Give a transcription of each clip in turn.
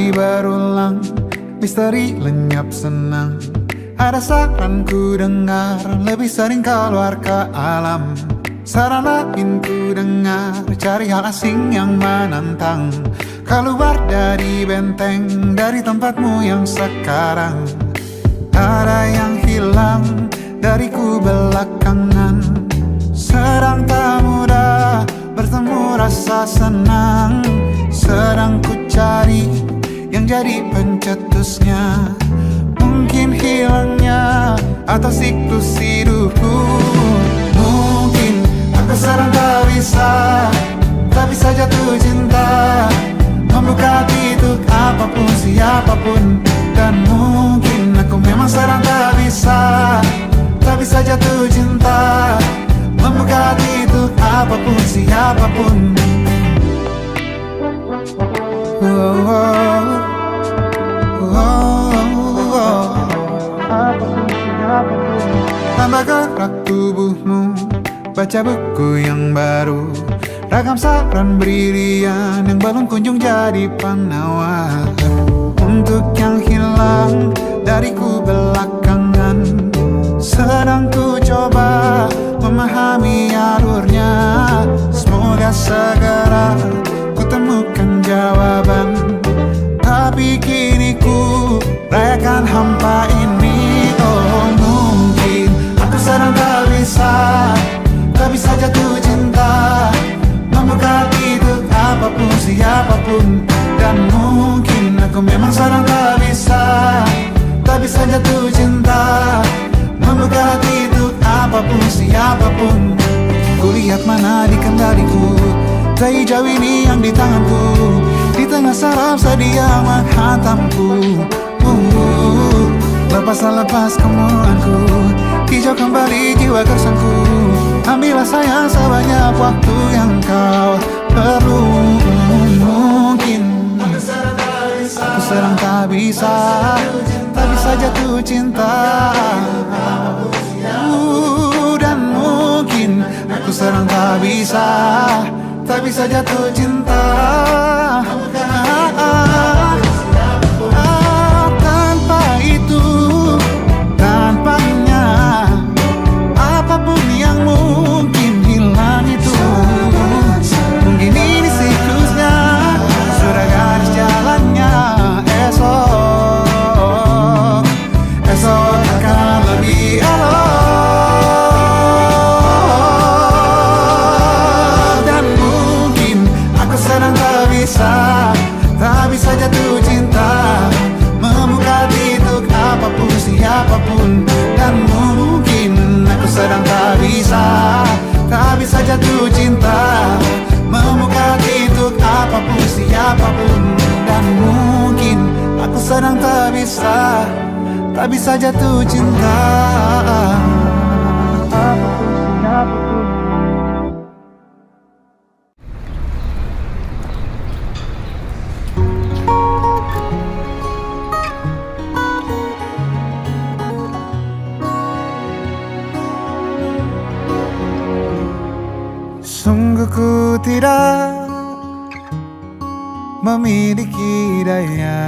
kembali berulang, misteri lenyap senang. Ada saran ku dengar, lebih sering keluar ke alam. Saran lain ku dengar, cari hal asing yang menantang. Keluar dari benteng, dari tempatmu yang sekarang. Ada yang hilang dariku belakangan. Sedang tak mudah bertemu rasa senang. Sedang ku cari yang jadi pencetusnya. Mungkin hilangnya atau siklus hidupku. Mungkin aku sedang tak bisa jatuh cinta, membuka hati untuk apapun, siapapun. Dan mungkin aku memang sedang tak bisa jatuh cinta, membuka hati untuk apapun, siapapun. Tambah gerak tubuhmu, baca buku yang baru. Ragam saran brilian yang belum kunjung jadi penawar. Untuk yang hilang dariku belakangan, sedang ku coba memahami alurnya. Semoga segera ku temukan jawaban. Tapi kini ku rayakan hampa ini. Oh, mungkin aku sedang tak bisa jatuh cinta, membuka hati untuk apapun, siapapun. Dan mungkin aku memang sedang tak bisa jatuh cinta, membuka hati untuk apapun, siapapun. Kulihat mana di kendaliku, tak jauh ini yang di tanganku. Di tengah saraf sedia menghantamku. Lepas kemuanku, hijau kembali jiwa gersangku. Ambillah sayang sebanyak waktu yang kau perlu. Mungkin aku sedang tak bisa jatuh cinta. Dan mungkin aku sedang tak bisa jatuh cinta. Tanpa itu, tanpanya, apapun yang mungkin hilang itu. Mungkin ini siklusnya, sudah garis jalannya. Esok akan lebih elok. Dan mungkin aku sedang tak bisa jatuh cinta, membuka hati untuk apapun, siapapun. Dan mungkin aku sedang tak bisa jatuh cinta, membuka hati untuk apapun, siapapun. Dan mungkin aku sedang tak bisa jatuh cinta, apapun, siapapun. Sungguh ku tidak memiliki daya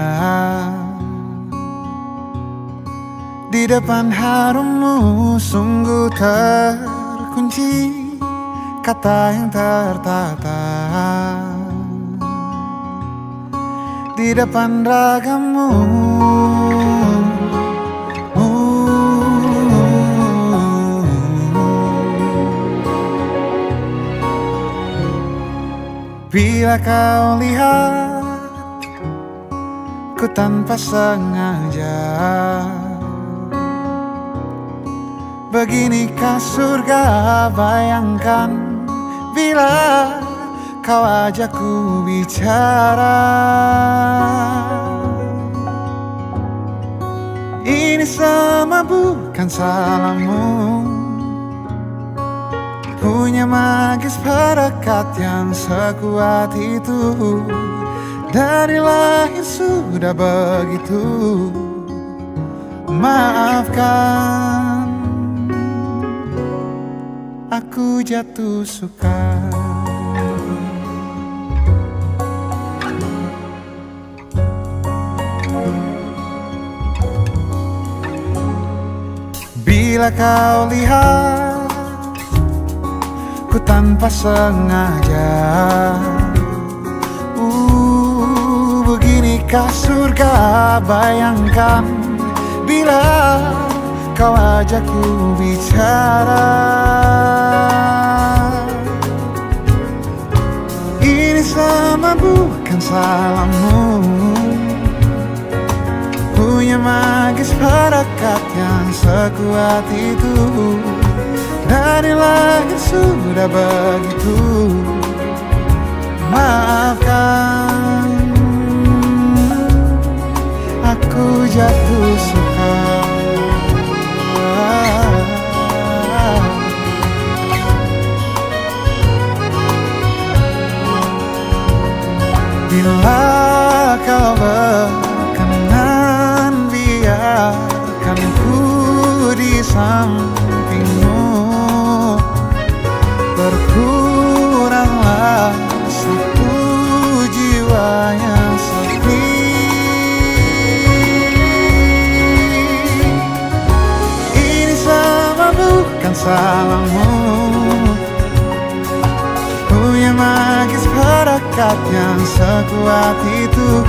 di depan harummu. Sungguh terkunci kata yang tertata di depan ragammu. Bila kau lihat ku tanpa sengaja, beginikah surga? Bayangkan bila kau ajakku bicara. Ini semua bukan salahmu, punya magis perekat yang sekuat itu. Dari lahir sudah begitu. Maafkan, aku jatuh suka. Bila kau lihat ku tanpa sengaja, beginikah surga? Bayangkan bila kau ajakku bicara. Ini sama bukan salahmu, punya magis harakat yang sekuat itu. Dari lahir sudah begitu. Maafkan, aku jatuh suka. Bila kau berkenan, biarkan ku di sampingmu. Berkuranglah satu jiwa yang sepi. Ini sama bukan salahmu, punya magis harakat yang sekuat itu.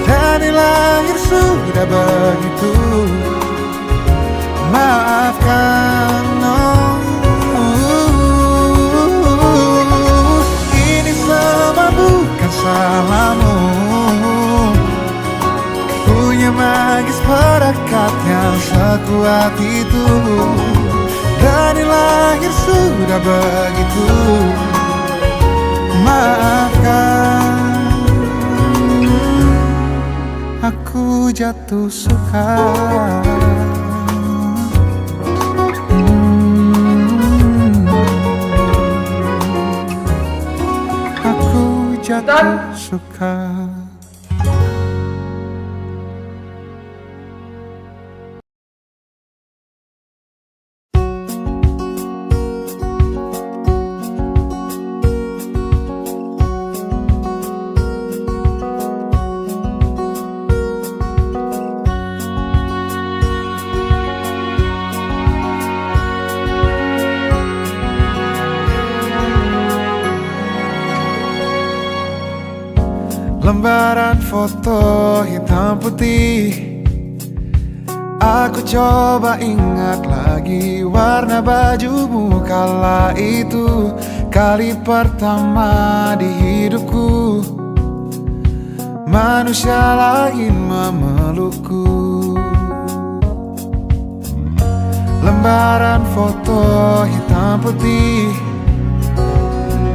Dari lahir sudah begitu. Maafkan, ini semua bukan salahmu, punya magis harakat yang sekuat itu. Dari lahir sudah begitu. Maafkan, aku jatuh suka. Aku jatuh suka. Lembaran foto hitam putih, aku coba ingat lagi warna bajumu kala itu. Kali pertama di hidupku manusia lain memelukku. Lembaran foto hitam putih,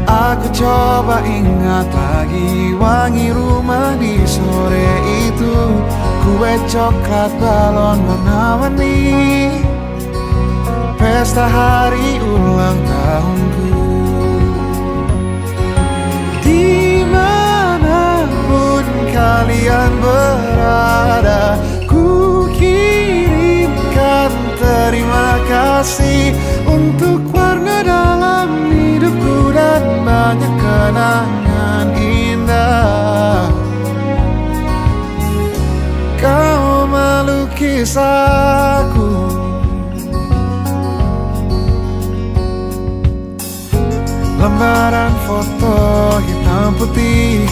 aku coba ingat lagi wangi rumah di sore itu. Kue coklat, balon warna-warni, pesta hari ulang tahunku. Dimanapun kalian berada, ku kirimkan terima kasih untuk warna dalam hidupku dan banyak kenangan indah. Kau melukis aku, lembaran foto hitam putih.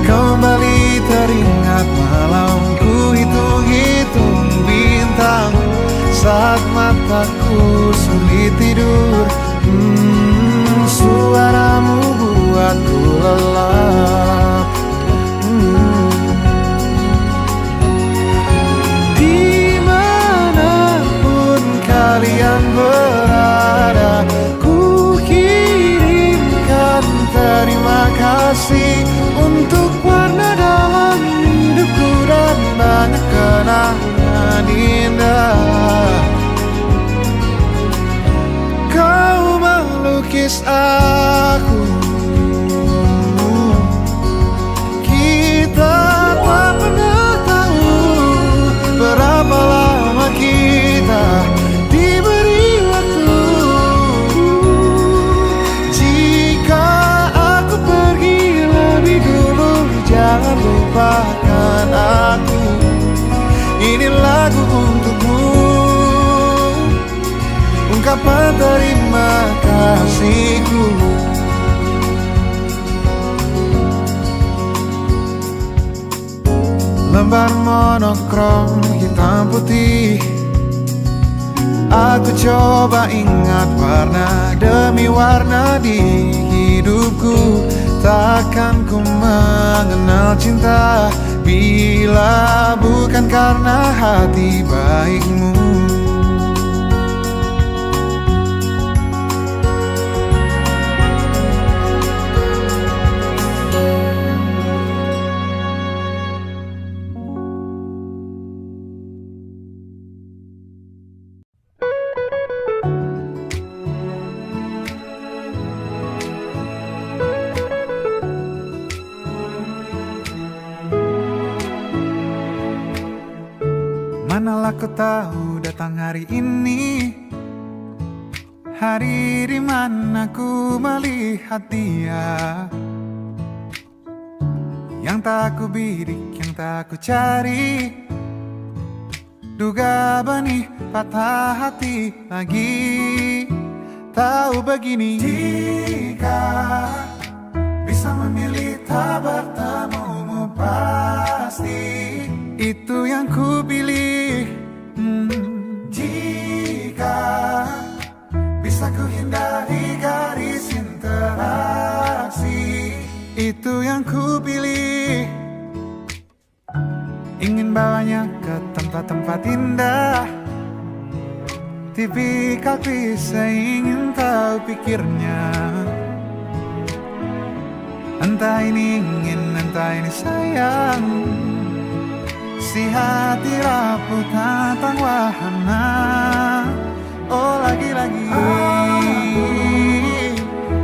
Kembali teringat malamku hitung-hitung bintang saat mataku sulit tidur. Suaramu buatku lelap. Dimanapun kalian berada, ku kirimkan terima kasih untuk warna dalam hidupku dan banyak kenangan indah. Kau melukis aku, kita tak pernah tahu berapa lama kita diberi waktu. Jika aku pergi lebih dulu, jangan lupakan aku. Ini lagu untukmu. ungkapan terima kasihku. Lembar monokrom hitam putih, aku coba ingat warna demi warna di hidupku. Takkan ku mengenal cinta bila bukan karena hati baikmu. Manalah kau tahu datang hari ini, hari di mana ku melihat dia, yang tak ku bidik, yang tak ku cari. Duga benih patah hati lagi. Tahu begini, jika bisa memilih tak bertemumu, pasti itu yang ku pilih. Jika bisa ku hindari garis interaksi, itu yang ku pilih. Ingin bawanya ke tempat-tempat indah, tipikal klise ingin tahu pikirnya. Entah ini ingin, entah ini sayang, si hati rapuh tentang wahana. Oh lagi-lagi aku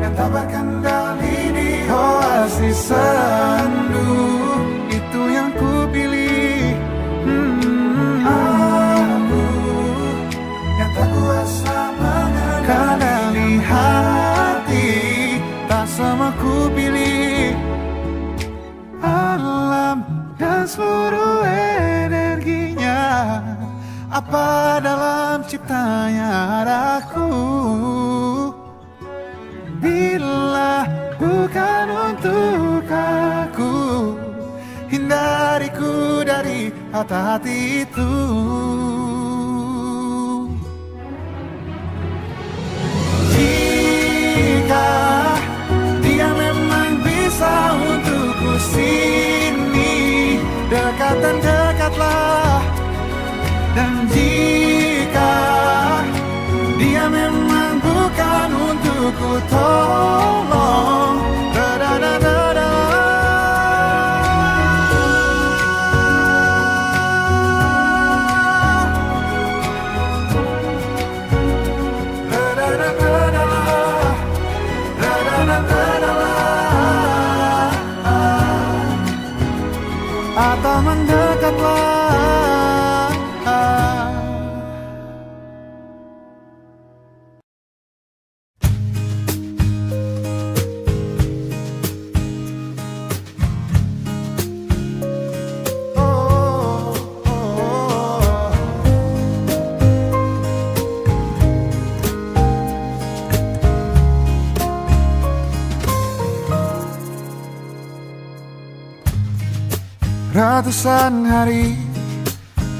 yang tak berkendali di oasis sendu, itu yang ku pilih. Aku yang tak kuasa mengendali hati, tak semua ku pilih. Alam dan seluruh energinya, apa dalam ciptanya ada aku. Bila bukan untuk aku, hindariku dari hati-hati itu. Jika dia memang bisa untukku sini, dekat dan dekatlah. Dan jika dia memang bukan untukku, tolong da-da-da-da-da. Atau mendekatlah. Ratusan hari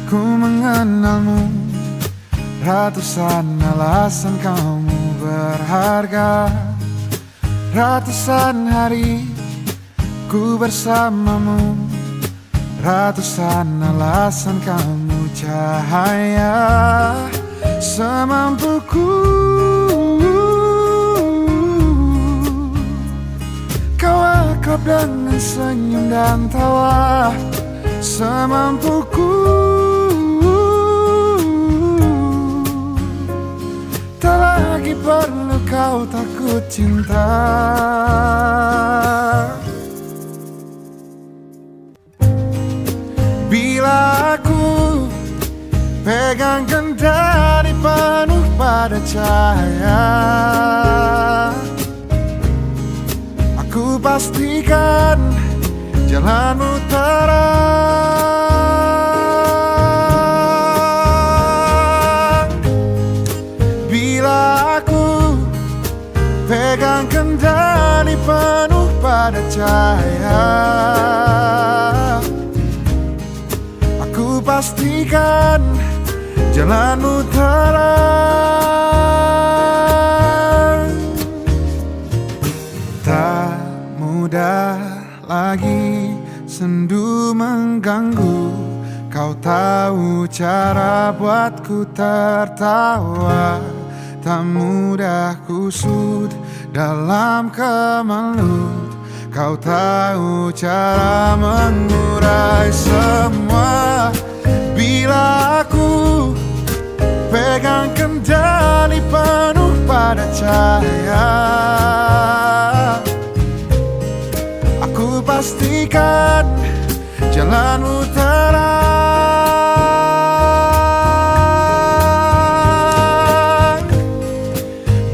ku mengenalmu, ratusan alasan kamu berharga. Ratusan hari ku bersamamu, ratusan alasan kamu cahaya. Semampuku kau akrab dengan senyum dan tawa. Semampuku tak lagi perlu kau takut cinta. Bila aku pegang kendali penuh pada cahaya, aku pastikan jalanmu terang. Bila pegang kendali penuh pada cahaya. Aku pastikan jalanmu terang. Tak mudah lagi sendu mengganggu. Kau tahu cara buatku tertawa. Tak mudah kusut dalam kemelut. Kau tahu cara mengurai semua. Bila aku pegang kendali penuh pada cahaya, aku pastikan jalanmu terang.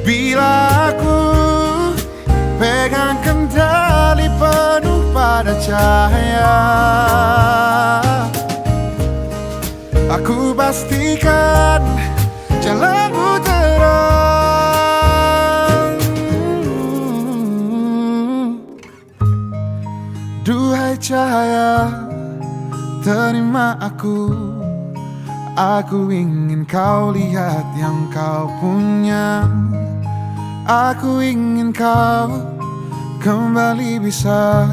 Bila aku pegang kendali penuh pada cahaya, aku pastikan jalanmu terang. Duhai cahaya, terima aku. Aku ingin kau lihat yang kau punya. Aku ingin kau kembali bisa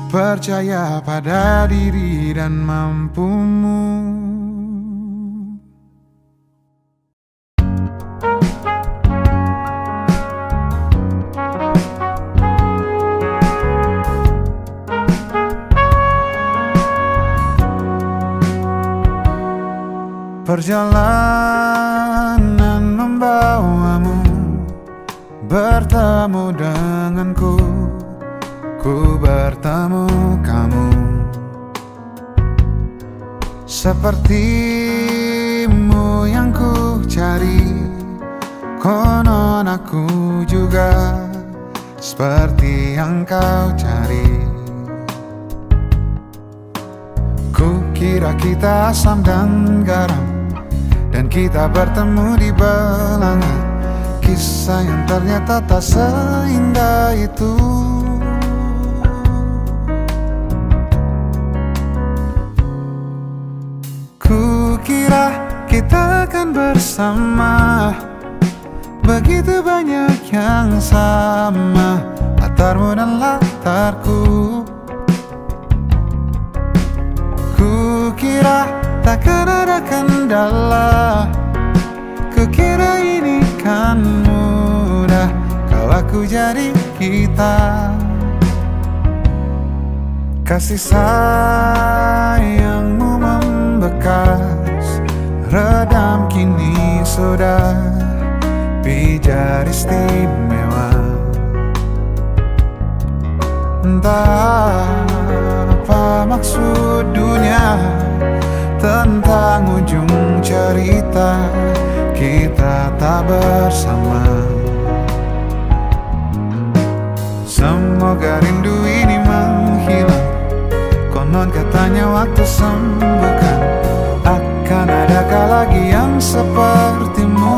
percaya pada diri dan mampumu. Perjalanan membawamu bertemu denganku, ku bertemu kamu. Sepertimu yang ku cari, konon aku juga seperti yang kau cari. Ku kira kita asam dan garam, dan kita bertemu di belanga. Kisah yang ternyata tak seindah itu. Ku kira kita akan bersama, begitu banyak yang sama, latarmu dan latarku. Ku kira takkan ada kendala, kukira ini kan mudah kalau aku jadi kita. Kasih sayangmu membekas, redam kini sudah pijar istimewa. Entah apa maksud dunia tentang ujung cerita kita tak bersama. Semoga rindu ini menghilang, konon katanya waktu sembuhkan. Akan adakah lagi yang sepertimu?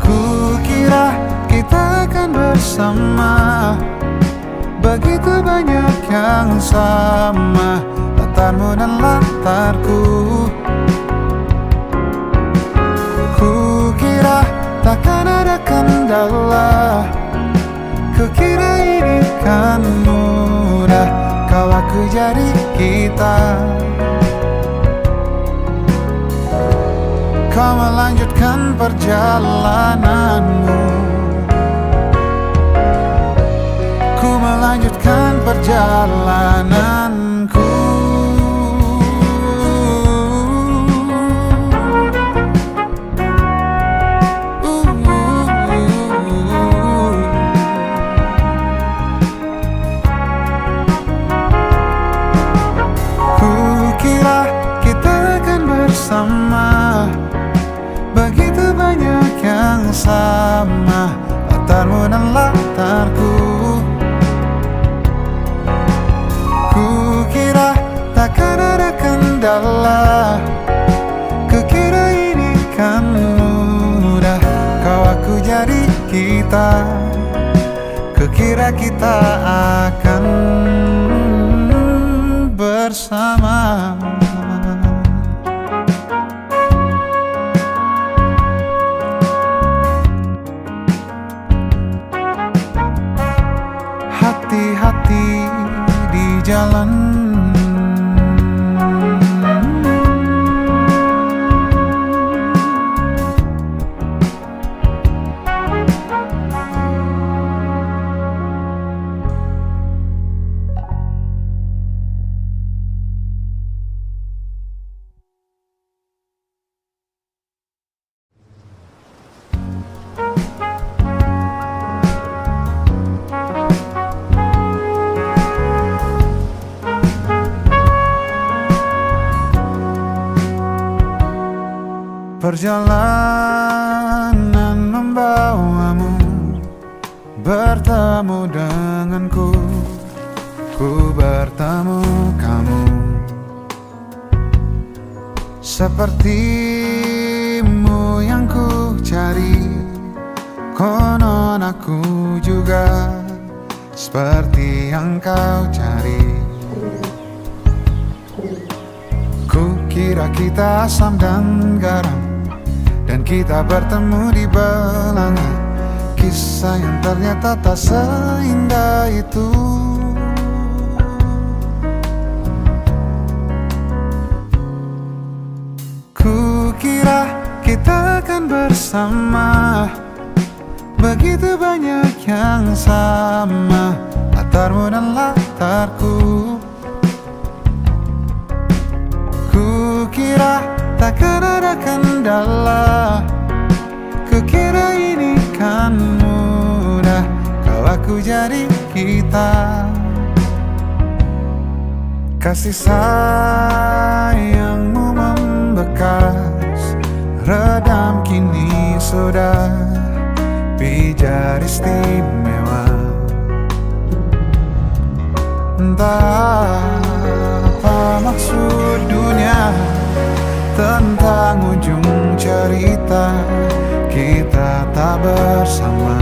Kukira kita akan bersama, begitu banyak yang sama, latarmu dan latarku. Kukira takkan ada kendala, kukira ini kan mudah kalau aku jadi kita. Kau melanjutkan perjalananmu, ku melanjutkan perjalananku. Kukira kita akan bersama, begitu banyak yang sama, latarmu dan latarku. kita, kukira kita akan bersama. Hati-hati di jalan, perjalanan membawamu bertemu denganku, ku bertemu kamu. Sepertimu yang ku cari, konon aku juga seperti yang kau cari. Ku kira kita asam dan garam, dan kita bertemu di belanga. Kisah yang ternyata tak seindah itu. Ku kira kita akan bersama, begitu banyak yang sama, latarmu dan latarku. Ku kira takkan ada kendala, kukira ini kan mudah, kau aku jadi kita. Kasih sayangmu membekas, redam kini sudah pijar istimewa. Entah apa maksud dunia tentang ujung cerita kita tak bersama.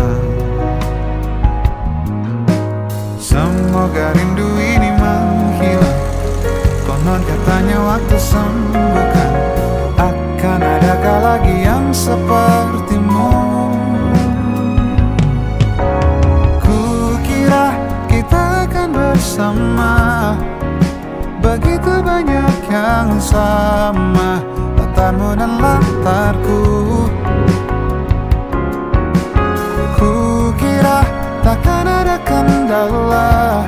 Semoga rindu ini menghilang, konon katanya waktu sembuhkan. Akan adakah lagi yang sepertimu? Kukira kita akan bersama, begitu banyak yang sama, latarmu dan latarku. Kukira takkan ada kendala,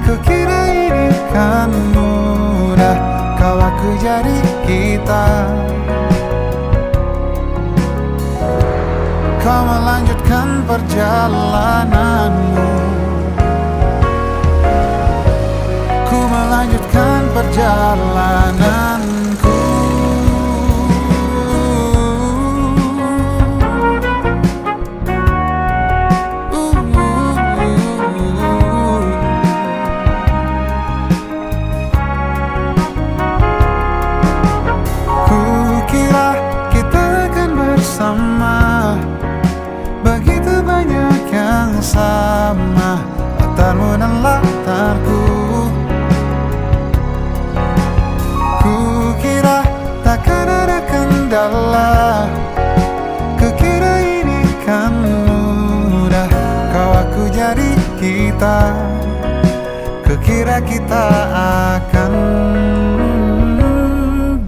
kukira ini kan mudah, kau aku jadi kita. Kau melanjutkan perjalananmu, ku melanjutkan perjalananku. Kukira kita akan bersama, begitu banyak yang sama, latarmu dan latarku. Kukira takkan ada kendala, kukira ini kan mudah, kau aku jadi kita, kukira kita akan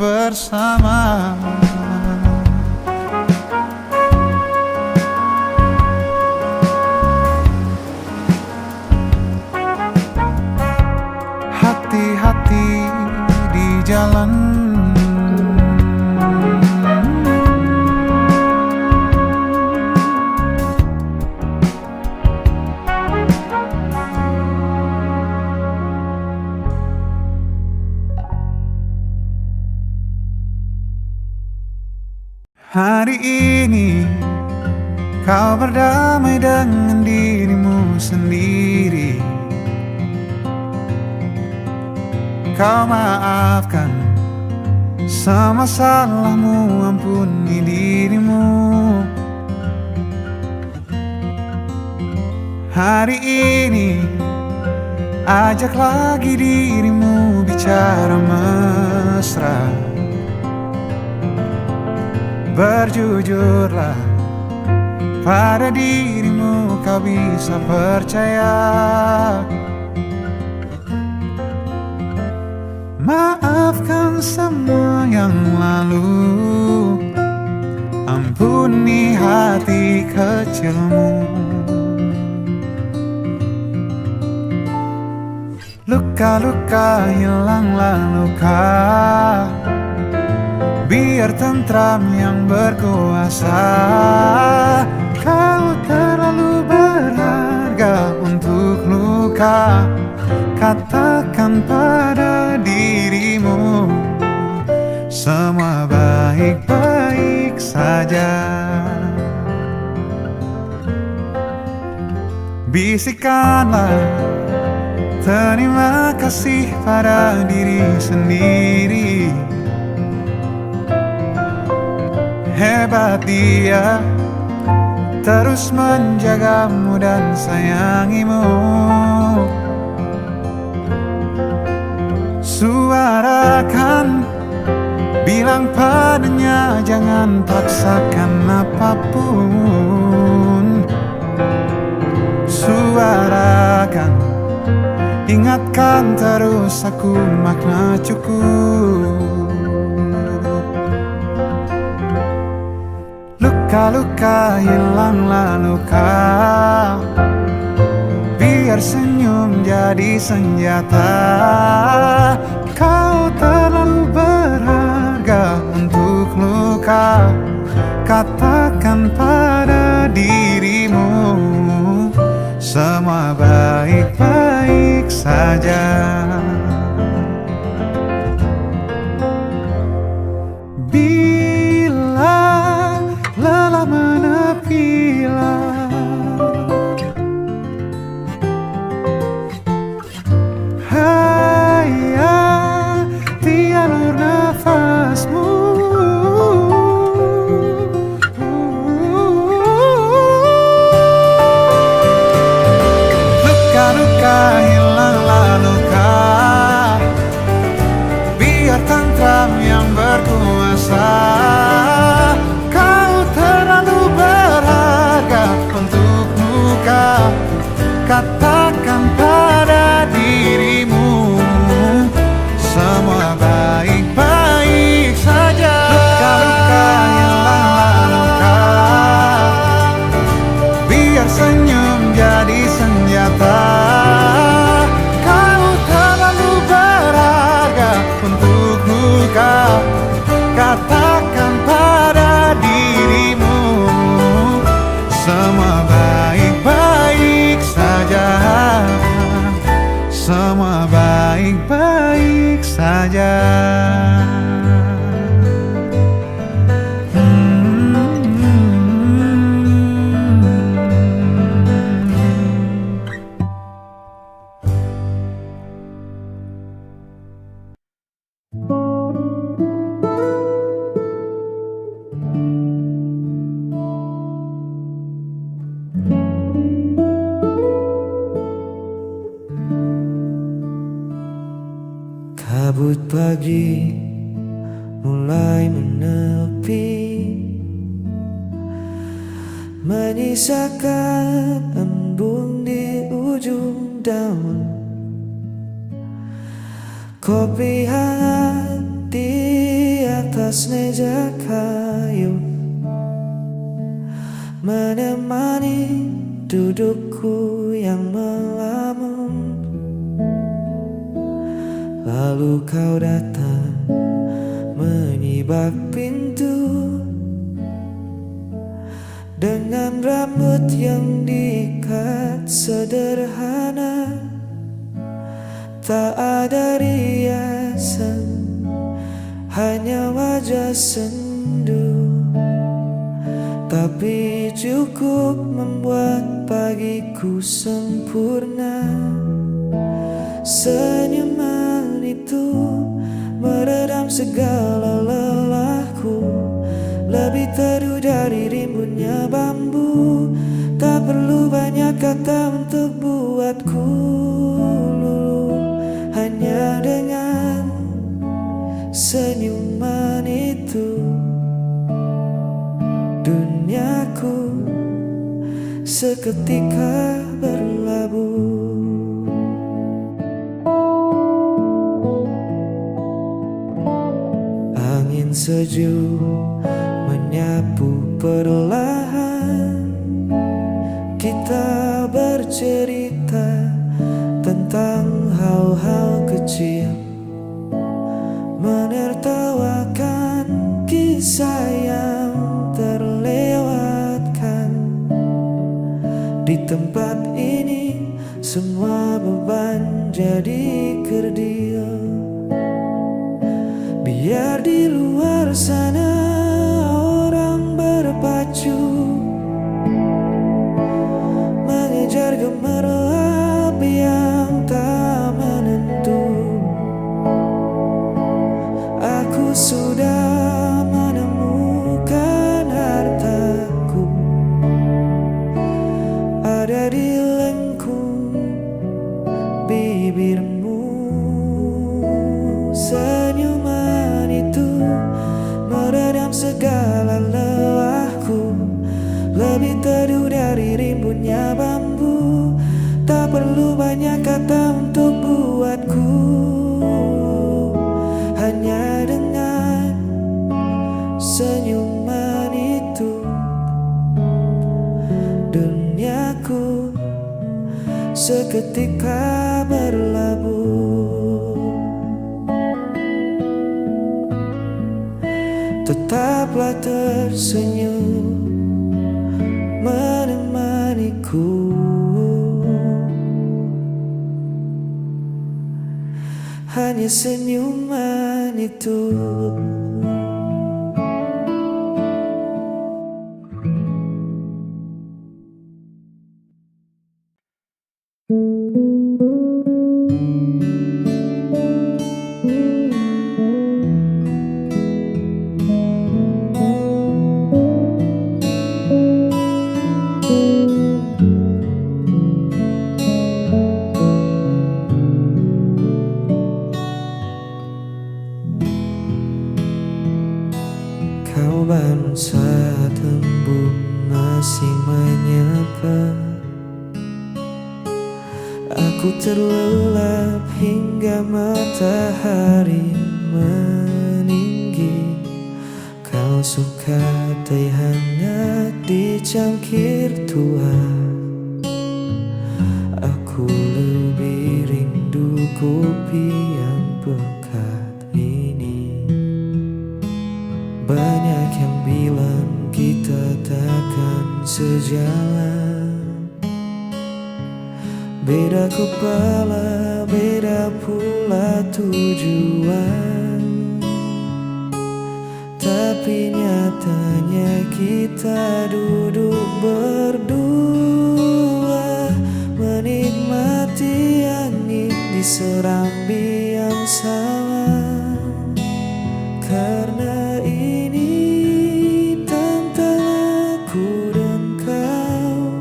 bersama. Hati-hati di jalan, hari ini kau berdamai dengan dirimu sendiri. Kau maafkan semua salahmu, ampuni dirimu. Hari ini ajak lagi dirimu bicara mesra. Berjujurlah pada dirimu, kau bisa percaya. Maafkan semua yang lalu, ampuni hati kecilmu. Luka-luka hilanglah luka, biar tentram yang berkuasa. Kau terlalu berharga untuk luka. Katakan pada dirimu, semua baik-baik saja. Bisikanlah terima kasih pada diri sendiri. Hebat dia, terus menjagamu dan sayangimu. Suarakan, bilang padanya jangan paksakan apapun. Suarakan, ingatkan terus aku makna cukup. Luka-luka hilanglah luka, biar senyum jadi senjata. Kau terlalu berharga untuk luka. Katakan pada dirimu, semua baik-baik saja. Bila lelah menepilah, hayati alur nafasmu. Luka-luka hilanglah luka, biar tentram yang berkuasa. Kau terlalu berharga untuk luka. Katakan pada dirimu, semua baik-baik saja. Luka-luka hilanglah luka, biar senyum jadi senjata. Kau terlalu berharga untuk luka. Katakan pada dirimu, semua baik-baik saja. Semua baik-baik saja. Kabut pagi mulai menepi, menyisakan embun di ujung daun. Kopi hangat di atas meja kayu menemani dudukku yang melamun. Lalu kau datang menyibak pintu dengan rambut yang diikat sederhana. Tak ada riasan, hanya wajah sendu, tapi cukup membuat pagiku sempurna. Senyuman itu meredam segala lelahku, lebih teduh dari rimbunnya bambu. Tak perlu banyak kata untuk buatku luluh. Hanya dengan senyuman itu duniaku seketika berlabuh. Angin sejuk menyapu perlahan. Kita bercerita tentang hal-hal kecil, menertawakan kisah yang terlewatkan. Di tempat ini semua beban jadi kerdil. Biar di luar sana orang berpacu mengejar gemerlap yang tak menentu. Aku sudah menemukan hartaku, ada di lengkung bibirmu. Senyuman itu meredam segala lelahku, lebih teduh dari rimbunnya bambu. Tak perlu banyak kata untuk buatku, hanya dengan senyuman itu duniaku seketika berlabuh. Tetaplah tersenyum menemaniku, hanya senyuman itu. Kau baru saat embun masih menyapa. Aku terlelap hingga matahari meninggi. Kau suka teh hangat dicangkir tua. Aku lebih rindu kopi yang pekat ini. Banyak yang bilang kita takkan sejalan. Beda kepala, beda pula tujuan. Tapi nyatanya kita duduk berdua, menikmati angin di serambi yang sama. Karena ini tentang aku dan kau,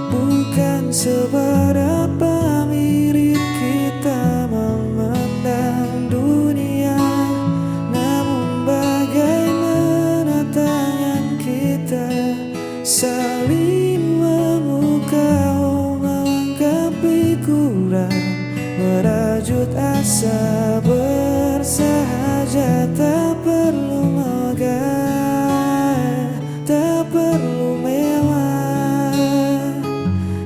bukan seberapa mirip kita memandang dunia. Namun bagaimana tangan kita saling memukau, melengkapi kurang, merajut asa bersahaja. Tak perlu megah, tak perlu mewah.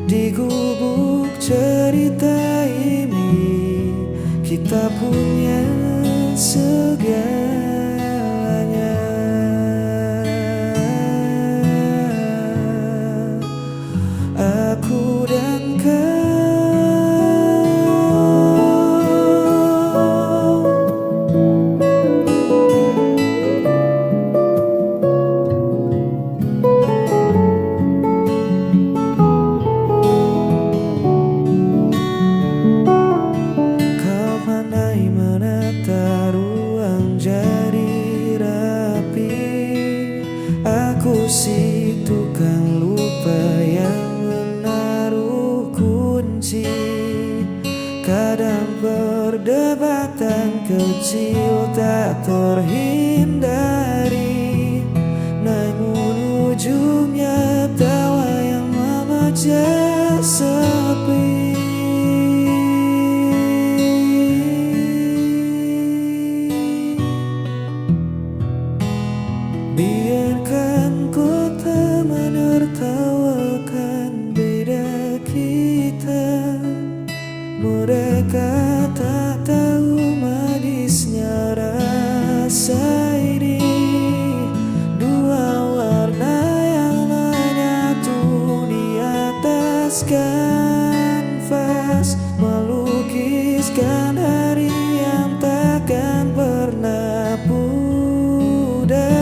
Di gubuk cerita ini kita punya segalanya. Aku dan kau. Aku si tukang lupa yang menaruh kecil tak terhindari, namun ujungnya tawa yang memecah sepi. Biarkan kota menertawakan beda kita. Mereka tak tahu manisnya rasa ini. Dua warna yang menyatu di atas kanvas, melukiskan hari yang takkan pernah pudar.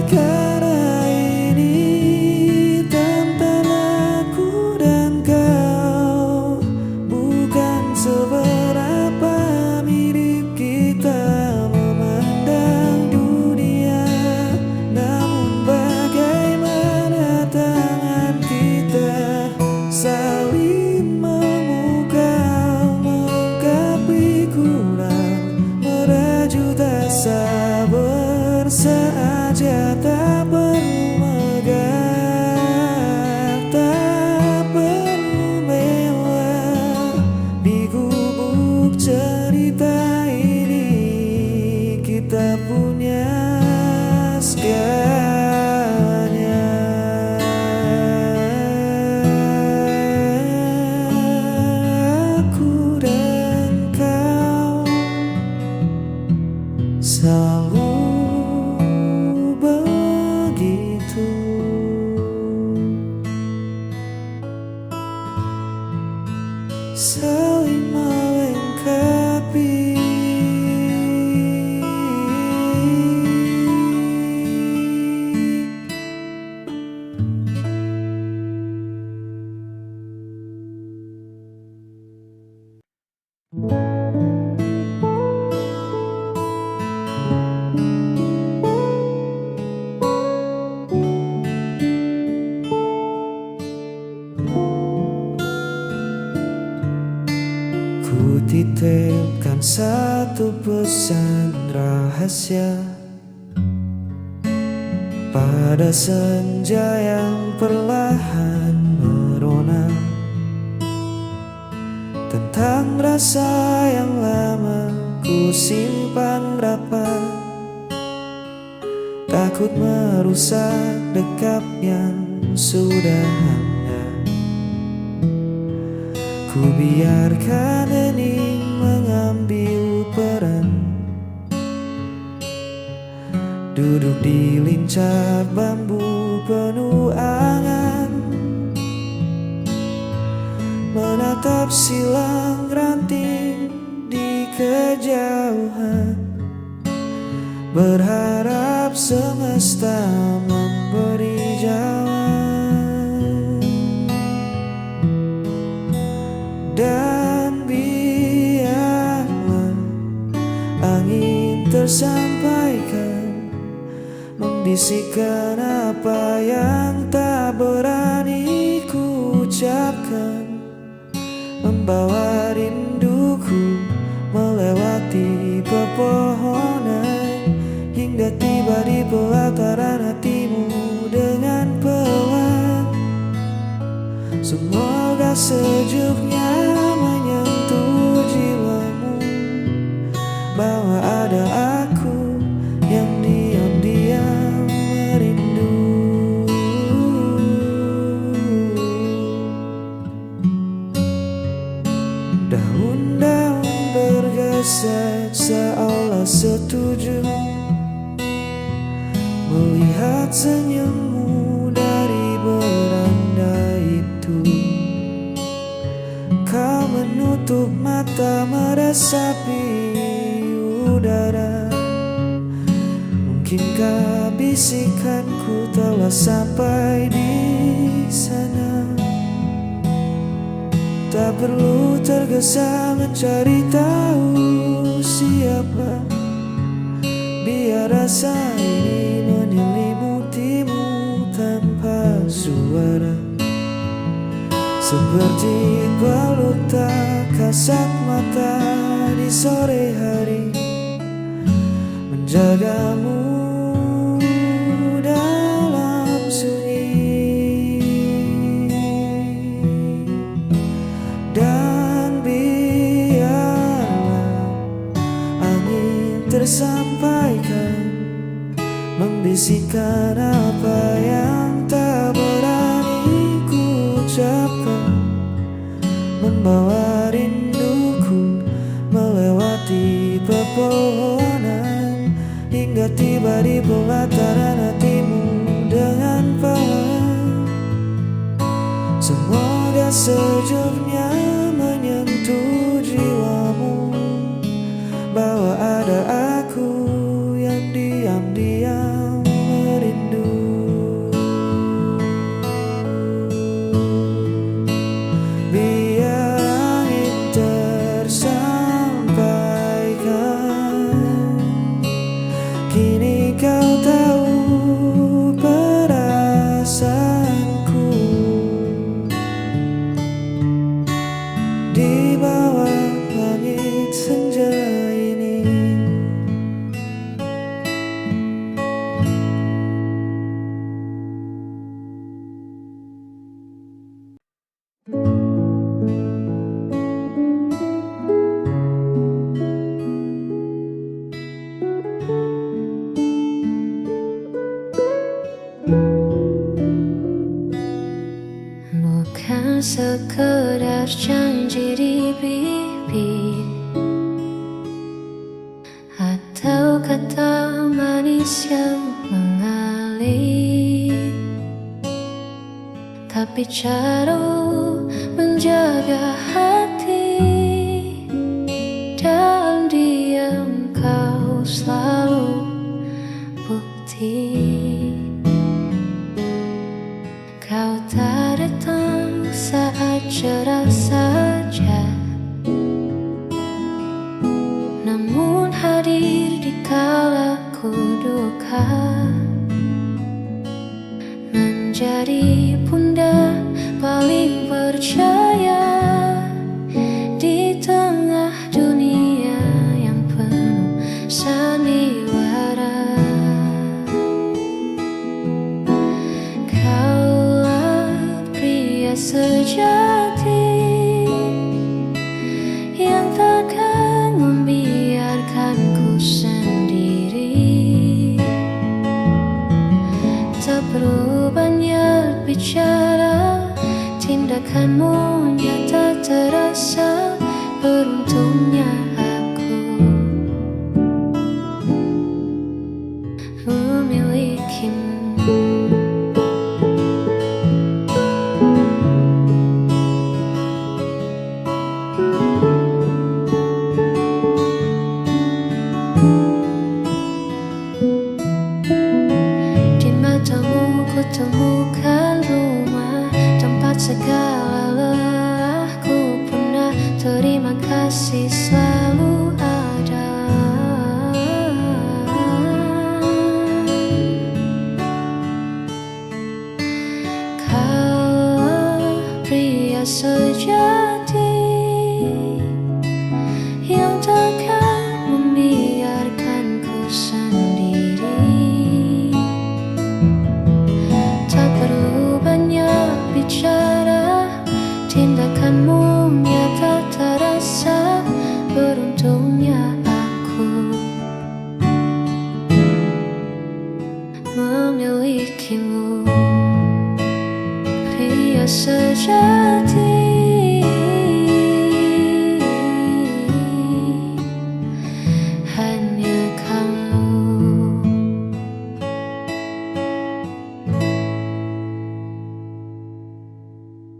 Karena ini tantangan aku dan kau, bukan seberapa mirip kita memandang dunia, namun bagaimana tangan kita saling memukau, melengkapi kurang, merajut asa bersahaja. Tak perlu megah, tak perlu mewah, di gubuk cerita ini kita punya segalanya. Aku dan kau selalu begitu, saling melengkapi. Ku titipkan satu pesan rahasia pada senja yang perlahan merona, tentang rasa yang lama ku simpan rapat, takut merusak dekap yang sudah hangat. Ku biarkan hening mengambil peran, duduk di lincah bambu penuh angan, menatap silang ranting di kejauhan, berharap semesta memberi jawaban. Dan biarlah angin tersampaikan, membisikkan apa yang tak berani ku ucapkan, membawa rinduku melewati pepohonan, hingga tiba di pelataran hatimu dengan pelan. Semoga sejuknya menyentuh jiwamu, bahwa ada aku yang diam-diam merindu. Daun-daun bergeser seolah setuju melihat senyummu dari beranda itu. Kau menutup mata meresapi udara. Mungkinkah bisikanku telah sampai di sana? Tak perlu tergesa mencari tahu siapa, biar rasa ini menyelimutimu tanpa suara. seperti balota kasat mata di sore hari, menjagamu dalam sunyi. Dan biarlah angin tersampaikan, membisikkan apa yang tak berani ku ucapkan, membawa rinduku melewati pepohonan, hingga tiba di pelataran hatimu dengan pelan. Semoga sejuknya menyentuh jiwamu, bahwa ada aku yang diam-diam merindu. Biar angin tersampaikan, kini kau tahu perasaanku. Di bawah langit senja ini, bukan sekedar janji di bibir atau kata manis yang mengalir, tapi cara menjaga hati. Dalam diam kau selalu bukti. Kau tak datang saat cerah saja, namun hadir di kala ku duka, menjadi bunda paling percaya di tengah dunia yang penuh sandiwara. Sejati yang takkan membiarkanku sendiri. Tak perlu banyak bicara, tindakanmu nyata terasa. Beruntungnya aku memilikimu. Temukan rumah, tempat segala lelahku pernah. Terima kasih selalu ada. Kau pria sejati yang takkan membiarkanku sendiri. Bicara, tindakanmu nyata terasa. Beruntungnya aku memilikimu, pria sejati